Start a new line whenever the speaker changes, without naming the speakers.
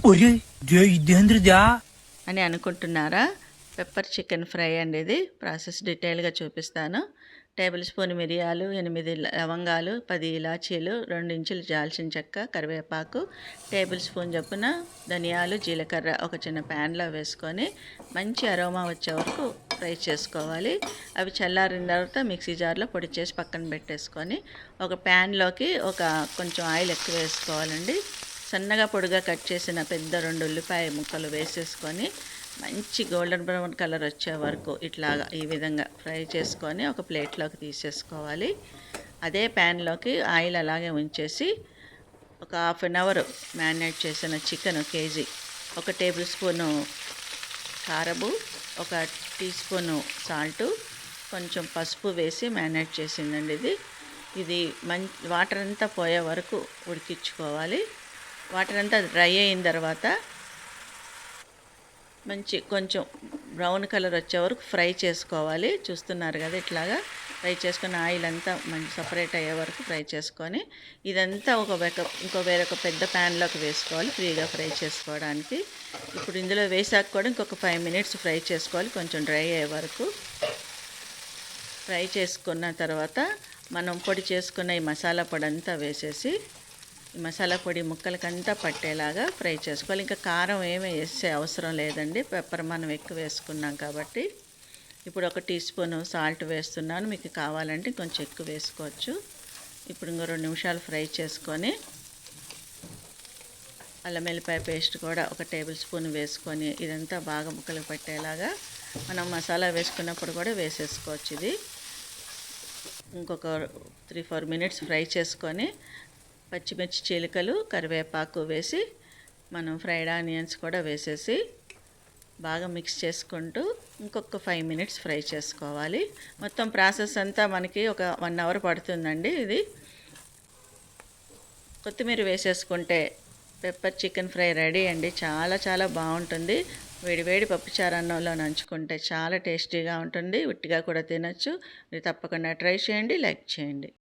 ఒరే ఇదేంద్రదా
అని అనుకుంటున్నారా? పెప్పర్ చికెన్ ఫ్రై అండి. ఇది ప్రాసెస్ డీటెయిల్గా చూపిస్తాను. టేబుల్ స్పూన్ మిరియాలు, 8 లవంగాలు, 10 ఇలాచీలు, 2 ఇంచులు దాల్చిన చెక్క, కరివేపాకు, టేబుల్ స్పూన్ చొప్పున ధనియాలు, జీలకర్ర ఒక చిన్న ప్యాన్లో వేసుకొని మంచి అరోమా వచ్చే వరకు ఫ్రై చేసుకోవాలి. అవి చల్లారిన తర్వాత మిక్సీ జార్లో పొడి చేసి పక్కన పెట్టేసుకొని ఒక ప్యాన్లోకి కొంచెం ఆయిల్ ఎక్కువ వేసుకోవాలండి. సన్నగా పొడిగా కట్ చేసిన పెద్ద 2 ఉల్లిపాయ ముక్కలు వేసేసుకొని మంచి గోల్డెన్ బ్రౌన్ కలర్ వచ్చే వరకు ఇట్లాగా ఈ విధంగా ఫ్రై చేసుకొని ఒక ప్లేట్లోకి తీసేసుకోవాలి. అదే ప్యాన్లోకి ఆయిల్ అలాగే ఉంచేసి ఒక హాఫ్ అన్ అవర్ మ్యారినేట్ చేసిన చికెన్ కేజీ, 1 టేబుల్ స్పూను కారము, 1 టీ స్పూను సాల్టు, కొంచెం పసుపు వేసి మ్యారినేట్ చేసిందండి. ఇది వాటర్ అంతా పోయే వరకు ఉడికించుకోవాలి. వాటర్ అంతా డ్రై అయిన తర్వాత కొంచెం బ్రౌన్ కలర్ వచ్చే వరకు ఫ్రై చేసుకోవాలి. చూస్తున్నారు కదా, ఇట్లాగా ఫ్రై చేసుకొని ఆయిల్ అంతా సపరేట్ అయ్యే వరకు ఫ్రై చేసుకొని ఇదంతా వేరొక పెద్ద ప్యాన్లోకి వేసుకోవాలి ఫ్రీగా ఫ్రై చేసుకోవడానికి. ఇప్పుడు ఇందులో వేసాక కూడా ఇంకొక 5 మినిట్స్ ఫ్రై చేసుకోవాలి, కొంచెం డ్రై అయ్యే వరకు. ఫ్రై చేసుకున్న తర్వాత మనం పొడి చేసుకున్న ఈ మసాలా పొడి అంతా వేసేసి ఈ మసాలా పొడి ముక్కలకంతా పట్టేలాగా ఫ్రై చేసుకోవాలి. ఇంకా కారం ఏమీ వేసే అవసరం లేదండి, పెప్పర్ మనం ఎక్కువ వేసుకున్నాం కాబట్టి. ఇప్పుడు 1 టీ స్పూను సాల్ట్ వేస్తున్నాను, మీకు కావాలంటే కొంచెం ఎక్కువ వేసుకోవచ్చు. ఇప్పుడు ఇంకో 2 నిమిషాలు ఫ్రై చేసుకొని అల్లం వెల్లిపాయ పేస్ట్ కూడా 1 టేబుల్ స్పూన్ వేసుకొని ఇదంతా బాగా ముక్కలకు పట్టేలాగా మనం మసాలా వేసుకున్నప్పుడు కూడా వేసేసుకోవచ్చు. ఇది ఇంకొక 3-4 మినిట్స్ ఫ్రై చేసుకొని పచ్చిమిర్చి చీలికలు, కరివేపాకు వేసి మనం ఫ్రైడ్ ఆనియన్స్ కూడా వేసేసి బాగా మిక్స్ చేసుకుంటూ ఇంకొక 5 మినిట్స్ ఫ్రై చేసుకోవాలి. మొత్తం ప్రాసెస్ అంతా మనకి ఒక 1 అవర్ పడుతుందండి. ఇది కొత్తిమీర వేసేసుకుంటే పెప్పర్ చికెన్ ఫ్రై రెడీ అండి. చాలా చాలా బాగుంటుంది. వేడివేడి పప్పుచారు అన్నంలో నంచుకుంటే చాలా టేస్టీగా ఉంటుంది. ఉట్టిగా కూడా తినచ్చు. మీరు తప్పకుండా ట్రై చేయండి, లైక్ చేయండి.